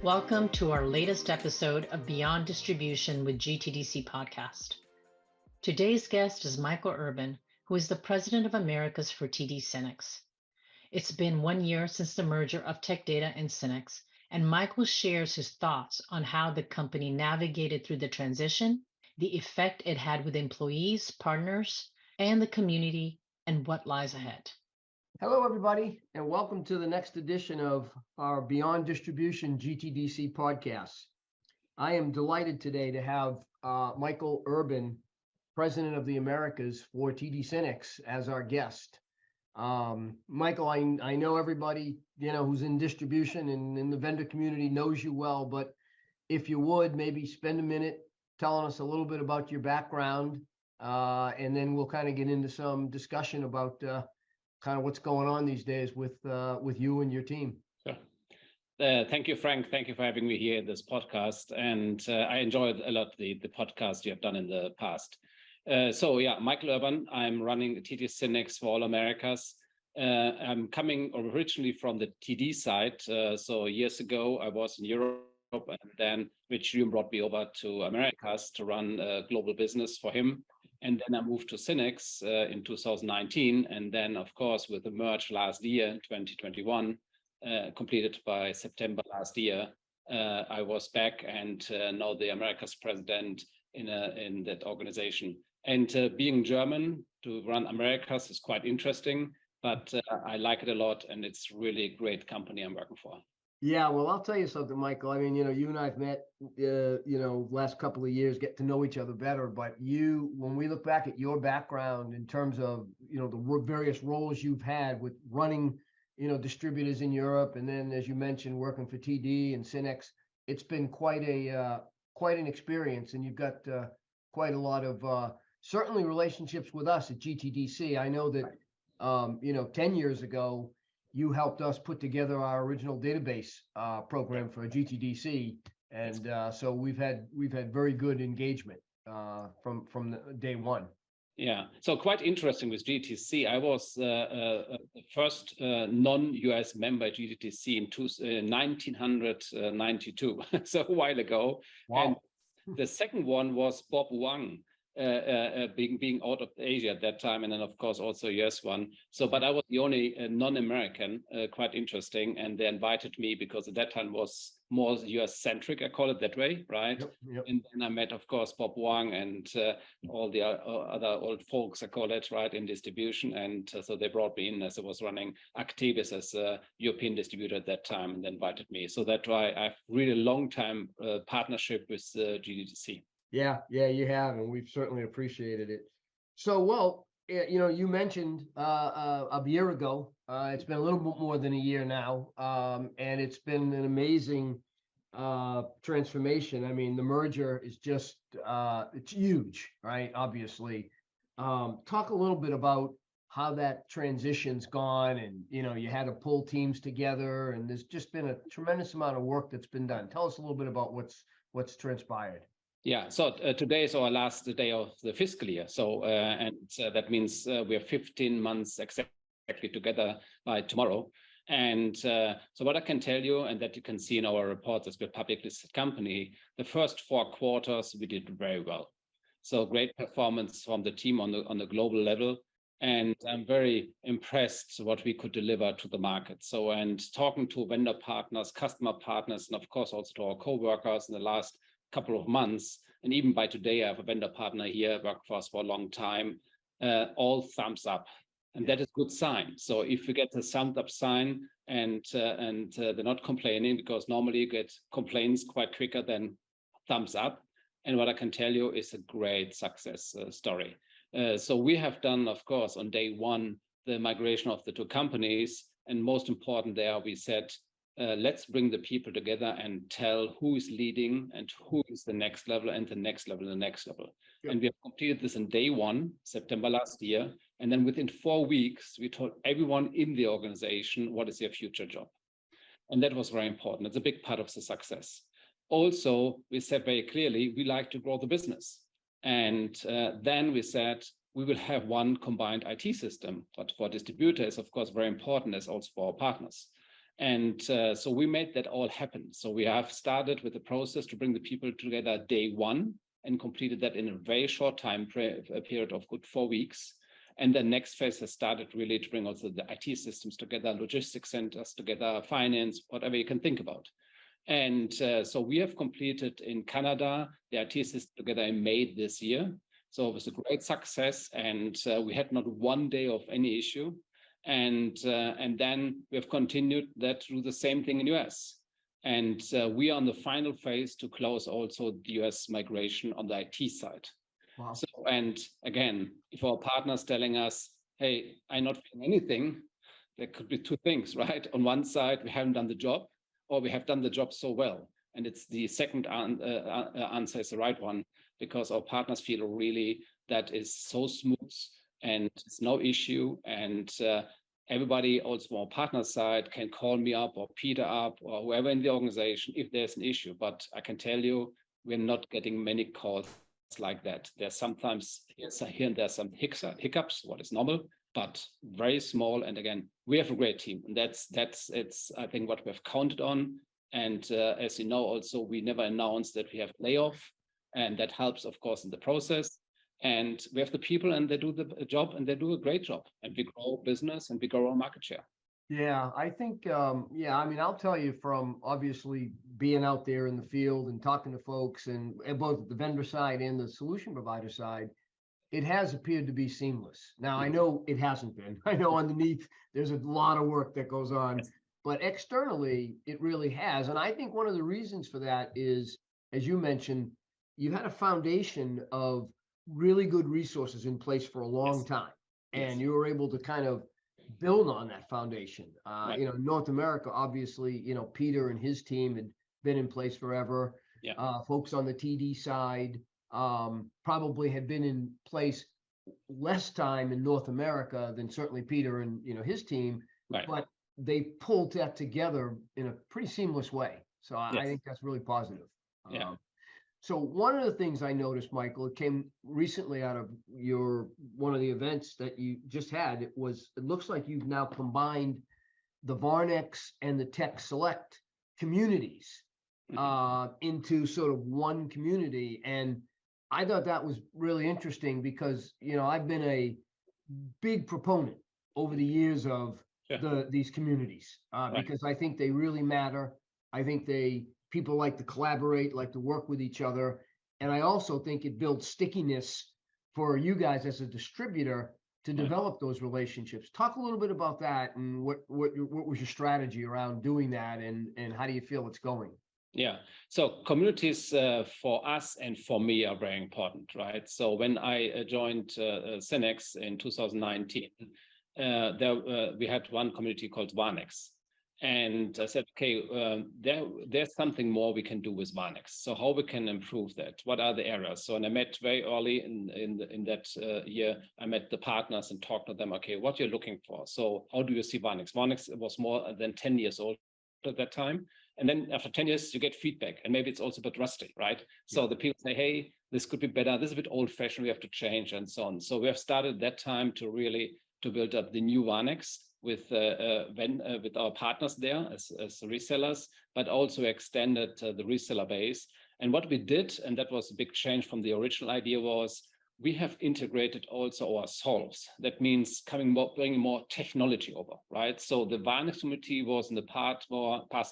Welcome to our latest episode of Beyond Distribution with GTDC Podcast. Today's guest is Michael Urban, who is the President of Americas for TD Synnex. It's been 1 year since the merger of Tech Data and Synnex, and Michael shares his thoughts on how the company navigated through the transition, the effect it had with employees, partners, and the community, and what lies ahead. Hello, everybody, and welcome to the next edition of our Beyond Distribution GTDC Podcast. I am delighted today to have Michael Urban, President of the Americas for TD Synnex, as our guest. Michael, I know everybody, who's in distribution and in the vendor community knows you well, but if you would, maybe spend a minute telling us a little bit about your background, and then we'll kind of get into some discussion about kind of what's going on these days with you and your team. Sure. Thank you, Frank. Thank you for having me here in this podcast. And I enjoyed a lot the podcast you have done in the past. Michael Urban, I'm running TD Synnex for all Americas. I'm coming originally from the TD side. So years ago, I was in Europe, and then Rich Hume brought me over to Americas to run global business for him. And then I moved to Synnex in 2019. And then, of course, with the merge last year, in 2021, completed by September last year, I was back and now the Americas president in that organization. And being German, to run Americas is quite interesting, but I like it a lot. And it's really a great company I'm working for. Yeah, well, I'll tell you something, Michael. I mean, you and I've met, last couple of years, get to know each other better. But when we look back at your background in terms of, the various roles you've had with running, distributors in Europe, and then, as you mentioned, working for TD and Synnex, it's been quite an experience. And you've got quite a lot of certainly relationships with us at GTDC. I know that, 10 years ago, you helped us put together our original database program for GTDC, and so we've had very good engagement from day one. Yeah, so quite interesting with GTDC. I was the first non-US member at GTDC in 1992, so a while ago. Wow. And the second one was Bob Wang. Being out of Asia at that time, and then of course also US one. So, but I was the only non-American, quite interesting, and they invited me because at that time was more US centric, I call it that way, right? Yep. And then I met, of course, Bob Wang and all the other old folks, I call it, right, in distribution. And so they brought me in as I was running Activis as a European distributor at that time, and then invited me. So that's why I've really a long time partnership with GTDC. Yeah, you have, and we've certainly appreciated it. So, well, you mentioned a year ago. It's been a little bit more than a year now, and it's been an amazing transformation. I mean, the merger is just it's huge, right? Obviously, talk a little bit about how that transition's gone, and you had to pull teams together, and there's just been a tremendous amount of work that's been done. Tell us a little bit about what's transpired. Yeah, so today is our last day of the fiscal year. So, that means we are 15 months exactly together by tomorrow. And so what I can tell you, and that you can see in our reports as we're a public listed company, the first 4 quarters, we did very well. So great performance from the team on the global level. And I'm very impressed what we could deliver to the market. So, and talking to vendor partners, customer partners, and of course also to our co-workers in the last couple of months, and even by today, I have a vendor partner here, worked for us for a long time, all thumbs up, and that is a good sign. So if you get the thumbs up sign and they're not complaining, because normally you get complaints quite quicker than thumbs up, and what I can tell you is a great success story. So we have done, of course, on day one, the migration of the 2 companies, and most important there, we said, let's bring the people together and tell who is leading and who is the next level and the next level and the next level. Yep. And we have completed this in day 1, September last year. And then within 4 weeks, we told everyone in the organization, what is your future job? And that was very important. It's a big part of the success. Also, we said very clearly, we like to grow the business. And then we said, we will have one combined IT system, but for distributors, of course, very important as also for our partners. And so we made that all happen. So we have started with the process to bring the people together day one and completed that in a very short time period of good 4 weeks. And the next phase has started really to bring also the IT systems together, logistics centers together, finance, whatever you can think about. And so we have completed in Canada the IT system together in May this year. So it was a great success, and we had not one day of any issue. And then we have continued that through the same thing in US. And we are on the final phase to close also the US migration on the IT side. Wow. So, and again, if our partners telling us, hey, I'm not feeling anything, there could be two things, right? On one side, we haven't done the job, or we have done the job so well. And it's the second answer is the right one, because our partners feel really that is so smooth and it's no issue. And everybody also from our partner side can call me up or Peter up or whoever in the organization if there's an issue. But I can tell you, we're not getting many calls like that. There's sometimes here and there some hiccups, what is normal, but very small. And again, we have a great team, and that's I think what we've counted on. And as you know, also we never announce that we have layoff, and that helps, of course, in the process. And we have the people, and they do the job, and they do a great job, and we grow business and we grow our market share. Yeah, I think, yeah, I mean, I'll tell you from obviously being out there in the field and talking to folks and both the vendor side and the solution provider side, it has appeared to be seamless. Now, I know it hasn't been. I know underneath there's a lot of work that goes on, but externally it really has. And I think one of the reasons for that is, as you mentioned, you had a foundation of really good resources in place for a long time. And you were able to kind of build on that foundation. You know, North America, obviously, you know, Peter and his team had been in place forever. Folks on the TD side probably had been in place less time in North America than certainly Peter and, you know, his team, but they pulled that together in a pretty seamless way. So I think that's really positive. So one of the things I noticed, Michael, it came recently out of one of the events that you just had. It looks like you've now combined the Varnex and the Tech Select communities into sort of one community. And I thought that was really interesting because, you know, I've been a big proponent over the years of these communities because I think they really matter. I think people like to collaborate, like to work with each other. And I also think it builds stickiness for you guys as a distributor to develop those relationships. Talk a little bit about that and what was your strategy around doing that and how do you feel it's going? Yeah, so communities for us and for me are very important, right? So when I joined Synnex in 2019, we had one community called Varnex. And I said, okay, there's something more we can do with Varnex. So how we can improve that? What are the areas? So, and I met very early in that year, I met the partners and talked to them. Okay, what you're looking for? So how do you see Varnex? Varnex was more than 10 years old at that time. And then after 10 years, you get feedback, and maybe it's also a bit rusty, right? So the people say, hey, this could be better. This is a bit old fashioned. We have to change and so on. So we have started that time to build up the new Varnex with our partners there as resellers, but also extended the reseller base. And what we did, and that was a big change from the original idea, was we have integrated also our solves. That means bringing more technology over, right? So the Varnex community was in the past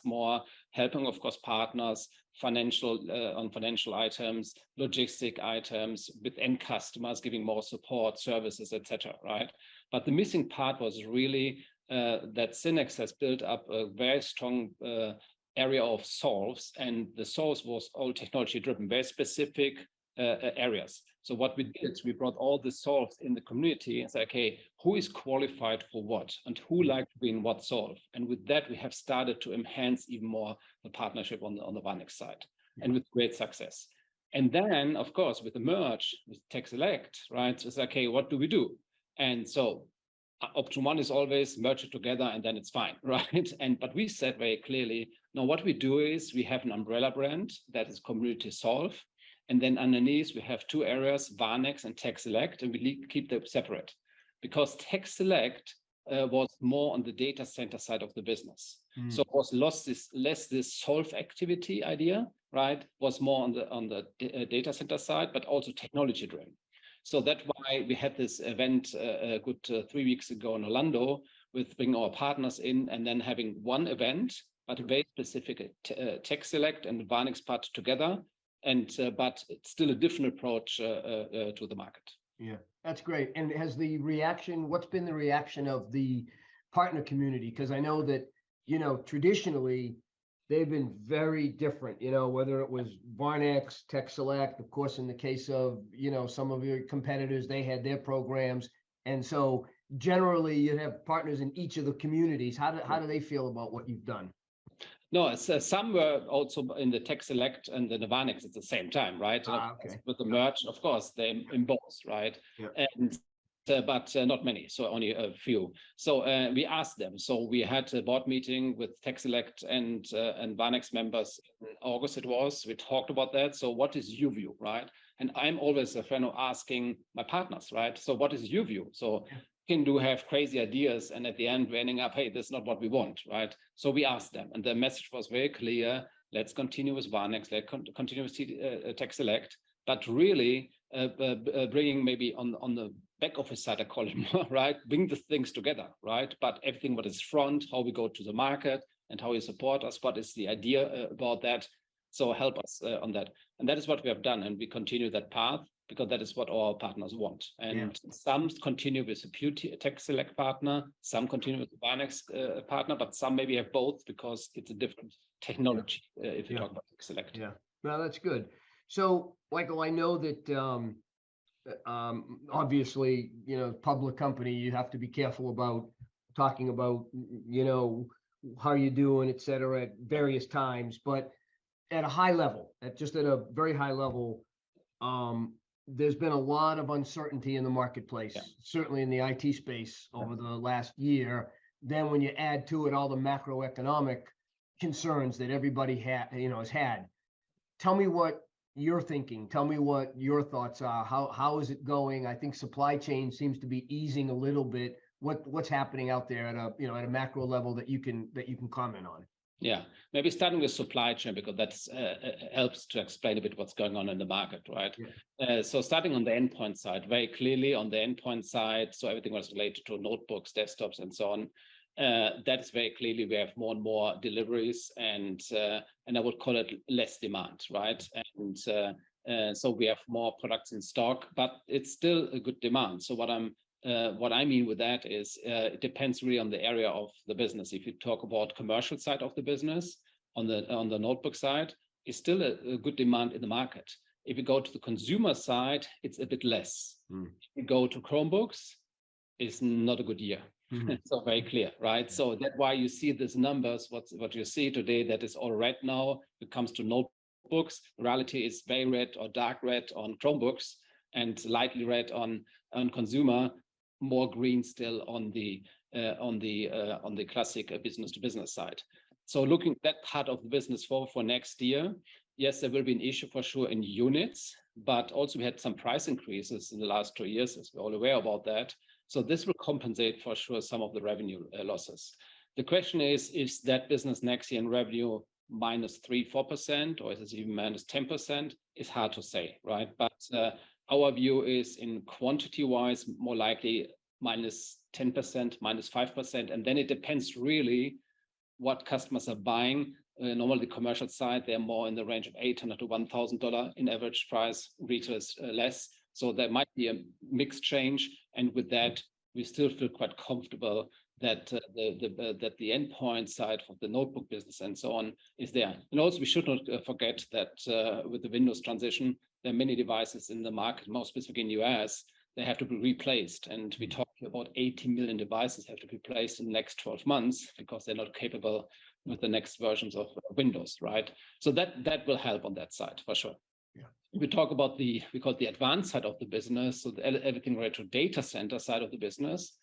more helping, of course, partners on financial items, logistic items with end customers, giving more support, services, etc. Right? But the missing part was really that Synnex has built up a very strong area of solves, and the solves was all technology driven, very specific areas. So what we did is we brought all the solves in the community and said, okay, who is qualified for what and who like to be in what solve? And with that, we have started to enhance even more the partnership on the Varnex side, and with great success. And then, of course, with the merge with Tech Select, right? So it's okay, what do we do? And so option one is always merge it together and then it's fine, right? But we said very clearly, no, what we do is we have an umbrella brand that is Community Solve. And then underneath, we have two areas, Varnex and Tech Select, and we keep them separate because Tech Select was more on the data center side of the business. So it was less this solve activity idea, right? Was more on the data center side, but also technology driven. So that's why we had this event a good 3 weeks ago in Orlando with bringing our partners in and then having one event, but a very specific Tech Select and Varnex part together. And but it's still a different approach to the market. Yeah, that's great. And what's been the reaction of the partner community? Because I know that, traditionally they've been very different, whether it was Varnex, Tech Select, of course, in the case of, some of your competitors, they had their programs. And so generally you have partners in each of the communities. How do they feel about what you've done? No, some were also in the Tech Select and the Varnex at the same time, right? Okay. With the merge, of course, they in both, right? Yeah. And but not many, so only a few. So we asked them. So we had a board meeting with Tech Select and Varnex members in August. It was. We talked about that. So what is your view, right? And I'm always a fan of asking my partners, right? So what is your view? So can do have crazy ideas, and at the end we're ending up, hey, this is not what we want, right? So we asked them, and the message was very clear. Let's continue with Varnex, let's continue with Tech Select, but really bringing maybe on the back office side, I call it more, right? Bring the things together, right? But everything what is front, how we go to the market and how you support us, what is the idea about that? So help us on that. And that is what we have done, and we continue that path, because that is what our partners want. And some continue with a pure Tech Select partner, some continue with the Varnex partner, but some maybe have both because it's a different technology if you talk about Tech Select. Yeah, well, that's good. So, Michael, I know that obviously, public company, you have to be careful about talking about, how you doing, et cetera, at various times, but at a high level, at a very high level, there's been a lot of uncertainty in the marketplace, certainly in the IT space over the last year. Then when you add to it all the macroeconomic concerns that everybody has had, tell me what you're thinking. Tell me what your thoughts are. How is it going? I think supply chain seems to be easing a little bit. What's happening out there at a macro level that you can comment on? Yeah, maybe starting with supply chain, because that helps to explain a bit what's going on in the market, right? Yeah. So starting on the endpoint side, very clearly on the endpoint side, so everything was related to notebooks, desktops, and so on. That is very clearly we have more and more deliveries, and I would call it less demand, right? And so we have more products in stock, but it's still a good demand. So what I mean with that is it depends really on the area of the business. If you talk about commercial side of the business, on the notebook side, it's still a good demand in the market. If you go to the consumer side, it's a bit less. If you go to Chromebooks, it's not a good year. So very clear, right? So that's why you see these numbers, what you see today, that is all red now. When it comes to notebooks, the reality is very red or dark red on Chromebooks and lightly red on consumer, more green still on the classic business to business side. So looking at that part of the business for next year, yes, there will be an issue for sure in units, but also we had some price increases in the last 2 years, as we're all aware about that. So this will compensate for sure some of the revenue losses. The question is that business next year in revenue -3-4%, or is it even -10%? It's hard to say, right? But our view is in quantity-wise, more likely -10%, -5%, and then it depends really what customers are buying. Normally, the commercial side, they're more in the range of $800 to $1,000 in average price. Retail is less, so there might be a mixed change, and with that, we still feel quite comfortable that the endpoint side of the notebook business and so on is there. And also, we should not forget that with the Windows transition, there are many devices in the market, more specifically in the US, they have to be replaced. And we talk about 80 million devices have to be replaced in the next 12 months because they're not capable with the next versions of Windows, right? So that will help on that side for sure. Yeah. We talk about we call it the advanced side of the business, so everything related to data center side of the business.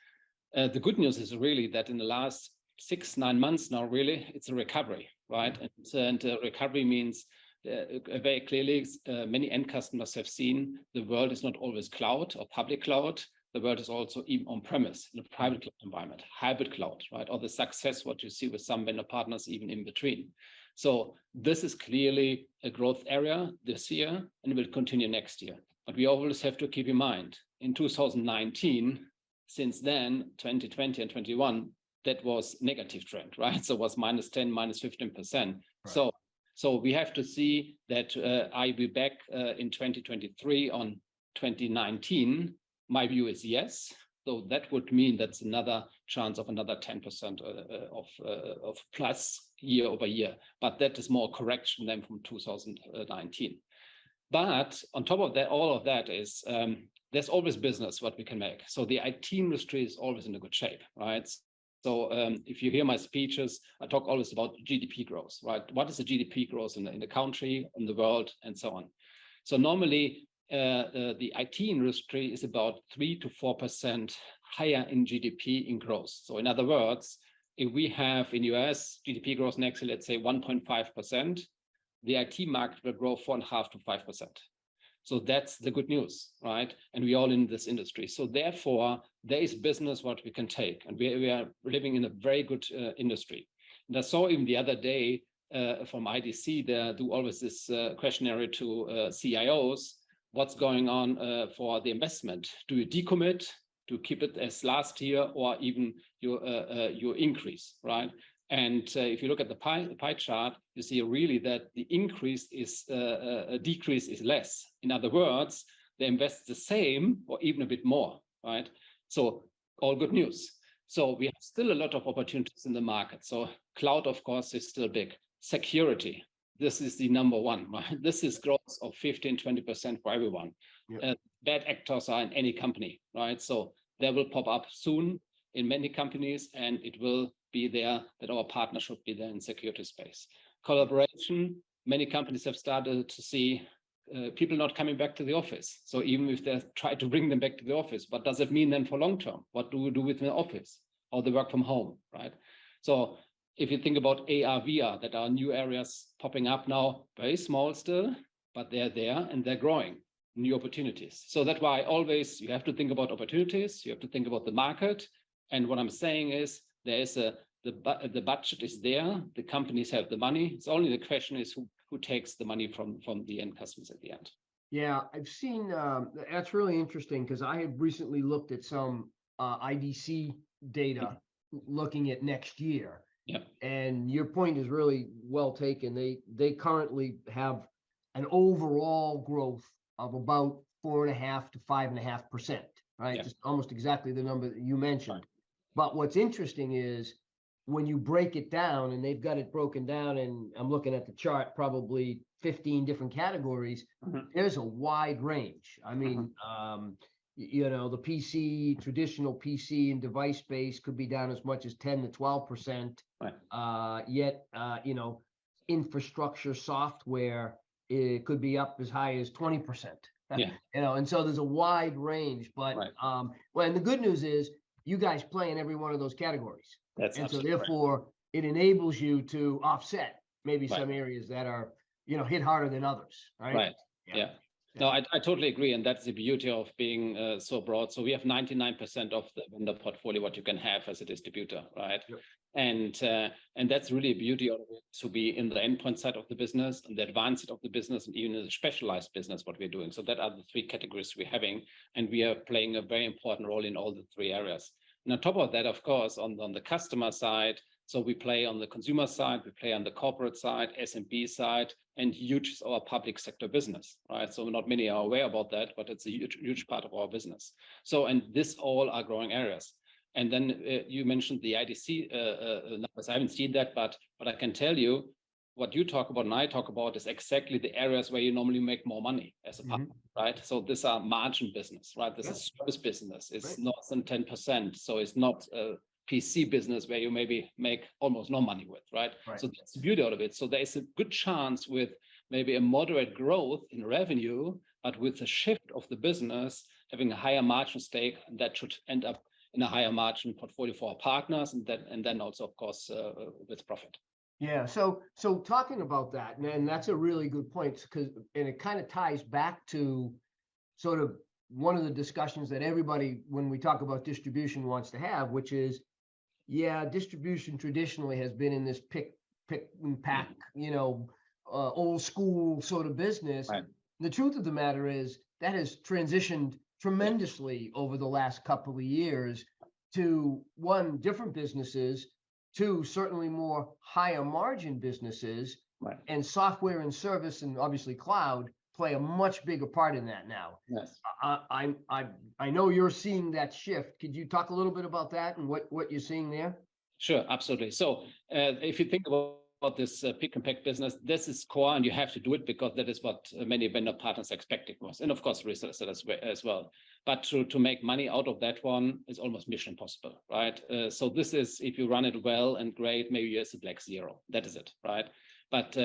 The good news is really that in the last 6-9 months now, really, it's a recovery, right? And recovery means very clearly, many end customers have seen the world is not always cloud or public cloud. the world is also even on-premise, in a private cloud environment, hybrid cloud, right? Or the success, what you see with some vendor partners even in between. So this is clearly a growth area this year, and it will continue next year. But we always have to keep in mind, in 2019, since then, 2020 and 21, that was negative trend, right? So it was -10, -15%. Right. So we have to see that I be back in 2023 on 2019. My view is yes. So that would mean that's another chance of another 10% of plus year over year. But that is more correction than from 2019. But on top of that, all of that is there's always business what we can make. So the IT industry is always in a good shape, right? So if you hear my speeches, I talk always about GDP growth, right? What is the GDP growth in the country, in the world, and so on? So normally, the IT industry is about 3 to 4% higher in GDP in growth. So in other words, if we have in US GDP growth next year, let's say 1.5%, the IT market will grow 4.5 to 5%. So that's the good news, right? And we're all in this industry. So therefore, there is business what we can take. And we are living in a very good industry. And I saw even the other day from IDC, they do always this questionnaire to CIOs, what's going on for the investment? Do you decommit, to keep it as last year, or even you increase, right? And if you look at the pie chart, you see really that the increase is a decrease is less. In other words, they invest the same or even a bit more, right? So all good news. So we have still a lot of opportunities in the market. So cloud, of course, is still big. Security, this is the number one, right? This is growth of 15, 20% for everyone. Yep. Bad actors are in any company, right? So they will pop up soon in many companies, and it will be there that our partner should be there in security space. Collaboration, many companies have started to see people not coming back to the office. So even if they try to bring them back to the office, what does it mean then for long term? What do we do with the office or the work from home, right? So if you think about AR, VR, that are new areas popping up now, very small still, but they're there and they're growing, new opportunities. So that's why always you have to think about opportunities, you have to think about the market. And what I'm saying is there is the budget is there, the companies have the money. It's only the question is who takes the money from the end customers at the end. Yeah, I've seen, that's really interesting because I have recently looked at some IDC data looking at next year. Yeah. And your point is really well taken. They currently have an overall growth of about 4.5 to 5.5%, right? Yeah. Just almost exactly the number that you mentioned. Right. But what's interesting is when you break it down, and they've got it broken down, and I'm looking at the chart, probably 15 different categories, there's a wide range. I mean, you know, the PC, traditional PC and device space could be down as much as 10 to 12%. Right. Yet, you know, infrastructure software, it could be up as high as 20%. Yeah. You know, and so there's a wide range. But right. Well, and the good news is you guys play in every one of those categories. That's and so therefore right. It enables you to offset maybe right. some areas that are, you know, hit harder than others. Right. Right. Yeah. No, I totally agree. And that's the beauty of being so broad. So we have 99% of the vendor portfolio, what you can have as a distributor, right? Yep. And that's really a beauty of it, to be in the endpoint side of the business and the advanced side of the business, and even in the specialized business, what we're doing. So that are the three categories we're having. And we are playing a very important role in all the three areas. And on top of that, of course, on the customer side, so we play on the consumer side, we play on the corporate side, SMB side, and huge is our public sector business, right? So not many are aware about that, but it's a huge part of our business. So, and this all are growing areas. And then you mentioned the IDC numbers. I haven't seen that, but I can tell you what you talk about and I talk about is exactly the areas where you normally make more money as a partner, right? So these are margin business, right? This is service business. It's right. Not than 10%. So it's not PC business where you maybe make almost no money with, right? So that's the beauty out of it. So there is a good chance with maybe a moderate growth in revenue, but with the shift of the business, having a higher margin stake, and that should end up in a higher margin portfolio for our partners, and then also, of course, with profit. Yeah. So talking about that, and that's a really good point, because and it kind of ties back to sort of one of the discussions that everybody, when we talk about distribution, wants to have, which is, yeah, distribution traditionally has been in this pick and pack, old school sort of business. Right. The truth of the matter is that has transitioned tremendously over the last couple of years to, one, different businesses, two, certainly more higher margin businesses, Right. and software and service, and obviously cloud, play a much bigger part in that now. Yes. I know you're seeing that shift. Could you talk a little bit about that and what you're seeing there? Sure, absolutely. So if you think about this pick and pack business, this is core, and you have to do it because that is what many vendor partners expected was, and of course resellers as well. But to make money out of that one is almost mission impossible, right? So this is, if you run it well and great, maybe it's a black zero. That is it, right? But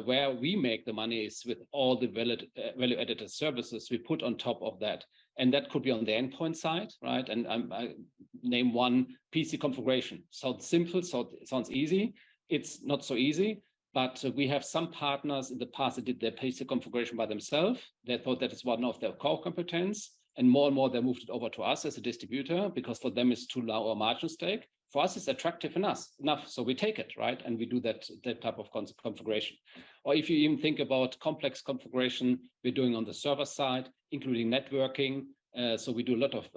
where we make the money is with all the value-added services we put on top of that. And that could be on the endpoint side, right? And I name one, PC configuration. Sounds simple, so it sounds easy. It's not so easy, but we have some partners in the past that did their PC configuration by themselves. They thought that is one of their core competence. And more they moved it over to us as a distributor because for them it's too low a margin stake. For us, it's attractive enough, so we take it, right? And we do that type of configuration. Or if you even think about complex configuration, we're doing on the server side, including networking. So we do a lot of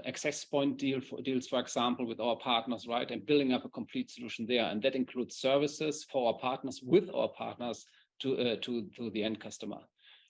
access point deals, for example, with our partners, right? And building up a complete solution there. And that includes services for our partners, with our partners to the end customer.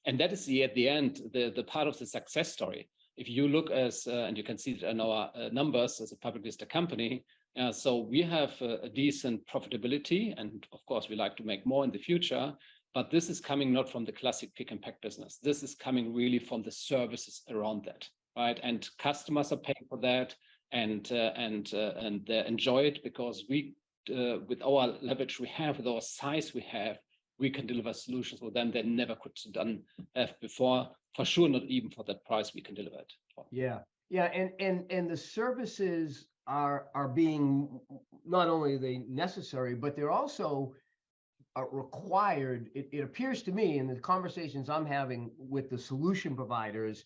And that is at the end, the part of the success story. If you look and you can see it in our numbers as a public listed company, so we have a decent profitability, and of course we like to make more in the future, but this is coming not from the classic pick and pack business. This is coming really from the services around that, right? And customers are paying for that, and they enjoy it because we, with our leverage we have, with our size we have, we can deliver solutions for them that never could have before. For sure, not even for that price we can deliver it for. Yeah, and the services are being, not only are they necessary, but they're also required. It appears to me in the conversations I'm having with the solution providers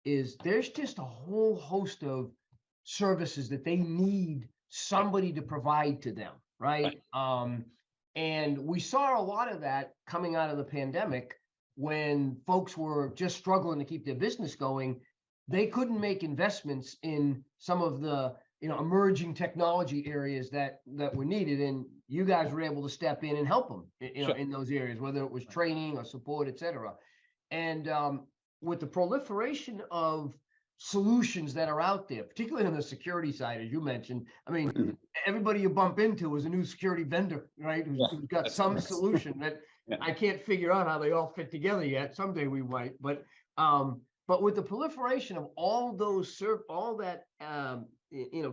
is there's just a whole host of services that they need somebody to provide to them, right? And we saw a lot of that coming out of the pandemic when folks were just struggling to keep their business going. They couldn't make investments in some of the emerging technology areas that were needed, and you guys were able to step in and help them in those areas, whether it was training or support, etc. And with the proliferation of solutions that are out there, particularly on the security side, as you mentioned, I mean, everybody you bump into is a new security vendor, right? Who's got some solution that I can't figure out how they all fit together yet. Someday we might, but with the proliferation of all those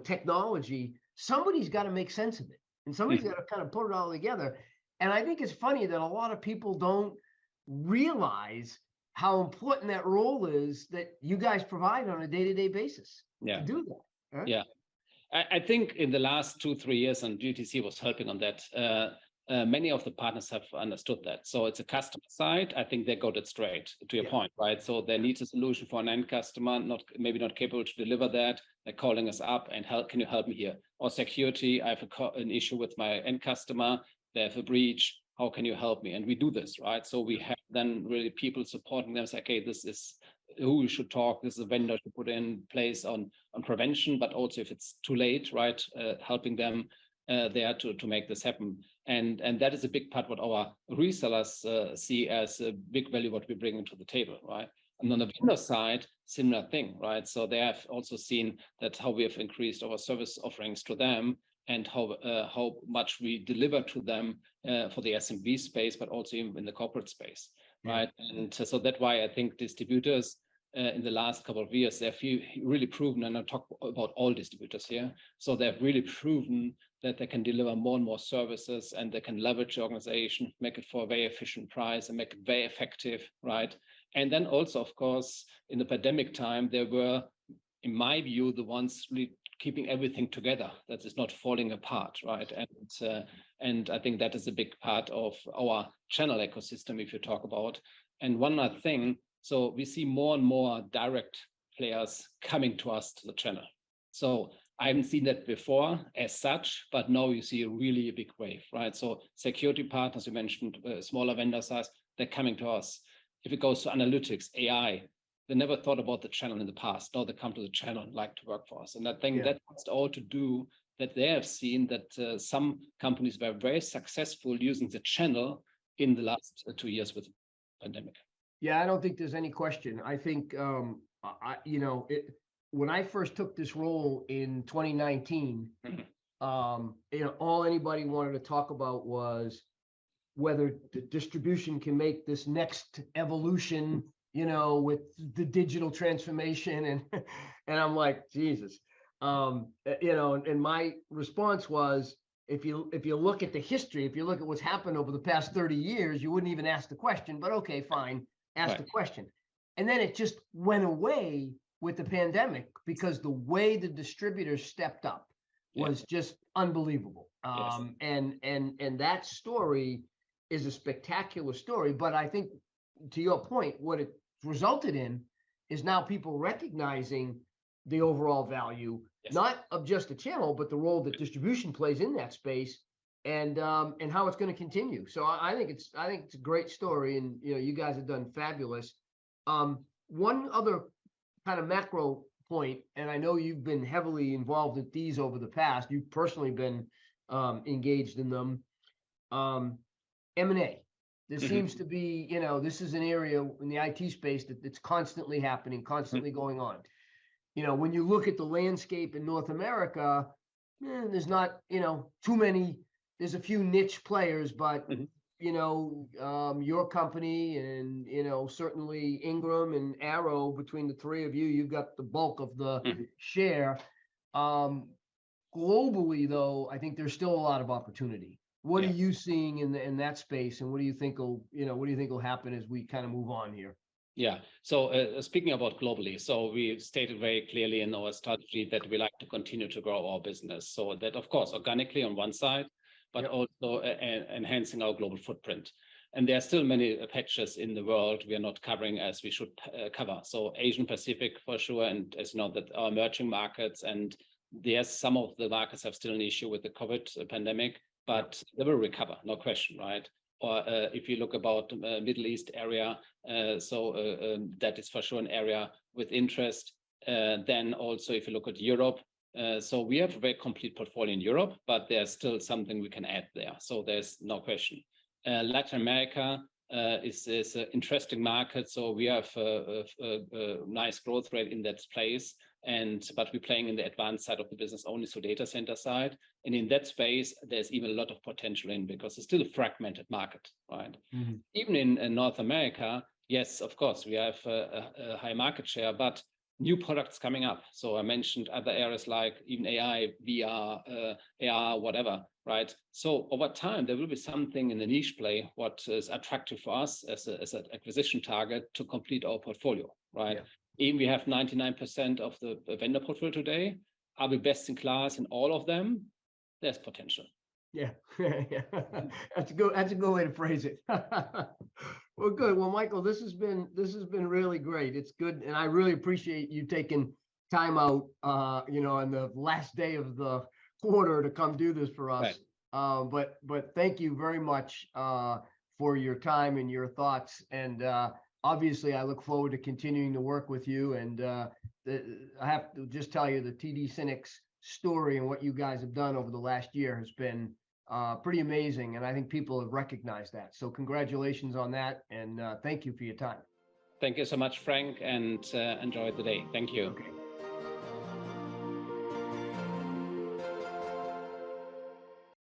technology, somebody's got to make sense of it, and somebody's got to kind of put it all together. And I think it's funny that a lot of people don't realize how important that role is that you guys provide on a day-to-day basis to do that. Right? Yeah. I think in the last 2-3 years, and GTC was helping on that, many of the partners have understood that. So it's a customer side. I think they got it straight to your point, right? So they need a solution for an end customer, maybe not capable to deliver that. They're calling us up and can you help me here? Or security, I have an issue with my end customer. They have a breach. How can you help me? And we do this, right? So we have then really people supporting them. Say, okay, this is who you should talk. This is a vendor to put in place on prevention, but also if it's too late, right? Helping them there to make this happen. And that is a big part what our resellers see as a big value what we bring into the table, right? And on the vendor side, similar thing, right? So they have also seen that how we have increased our service offerings to them and how much we deliver to them for the SMB space, but also in the corporate space, right? And so that's why I think distributors in the last couple of years, they've really proven, and I talk about all distributors here, so they've really proven that they can deliver more and more services, and they can leverage the organization, make it for a very efficient price, and make it very effective, right? And then also, of course, in the pandemic time, there were, in my view, the ones really keeping everything together, that is not falling apart, right? And I think that is a big part of our channel ecosystem, if you talk about. And one other thing, so we see more and more direct players coming to us to the channel. So I haven't seen that before as such, but now you see a really big wave, right? So security partners, you mentioned smaller vendor size, they're coming to us. If it goes to analytics, AI, they never thought about the channel in the past. Now they come to the channel and like to work for us. And I think that has all to do that they have seen that some companies were very successful using the channel in the last 2 years with the pandemic. Yeah, I don't think there's any question. I think, when I first took this role in 2019, all anybody wanted to talk about was whether the distribution can make this next evolution, with the digital transformation. And I'm like, Jesus, and my response was, if you look at the history, if you look at what's happened over the past 30 years, you wouldn't even ask the question, but okay, fine, ask the question. And then it just went away with the pandemic because the way the distributors stepped up was just unbelievable. And that story is a spectacular story. But I think, to your point, what it resulted in is now people recognizing the overall value, not of just a channel, but the role that distribution plays in that space, and how it's going to continue. So I think it's a great story, and you guys have done fabulous. One other kind of macro point, and I know you've been heavily involved in these over the past. You've personally been engaged in them. M&A. There seems to be, this is an area in the IT space that's constantly happening, constantly going on. When you look at the landscape in North America, there's not, too many. There's a few niche players, but your company and, certainly Ingram and Arrow, between the three of you, you've got the bulk of the share. Globally, though, I think there's still a lot of opportunity. What are you seeing in that space, and what do you think will happen as we kind of move on here? Yeah. So speaking about globally, so we stated very clearly in our strategy that we like to continue to grow our business. So that, of course, organically on one side, but also enhancing our global footprint. And there are still many patches in the world we are not covering as we should cover. So Asian Pacific for sure, and as you know, that our emerging markets, and yes, some of the markets have still an issue with the COVID pandemic, but they will recover, no question, right? Or if you look about the Middle East area, that is for sure an area with interest. Then also, if you look at Europe, so we have a very complete portfolio in Europe, but there's still something we can add there. So there's no question. Latin America is an interesting market. So we have a nice growth rate in that place. But we're playing in the advanced side of the business only, so data center side. And in that space, there's even a lot of potential in, because it's still a fragmented market, right? Even in North America, yes, of course, we have a high market share, but new products coming up. So I mentioned other areas like even AI, VR, AR, whatever, right? So over time, there will be something in the niche play, what is attractive for us as an acquisition target to complete our portfolio, right? Even we have 99% of the vendor portfolio today. Are we best in class in all of them? There's potential. Yeah. That's a good way to phrase it. Well, good. Well, Michael, this has been really great. It's good, and I really appreciate you taking time out, on the last day of the quarter to come do this for us. Right. But thank you very much for your time and your thoughts, and obviously, I look forward to continuing to work with you. And I have to just tell you, the TD Synnex story and what you guys have done over the last year has been pretty amazing. And I think people have recognized that. So congratulations on that. And thank you for your time. Thank you so much, Frank, and enjoy the day. Thank you. Okay.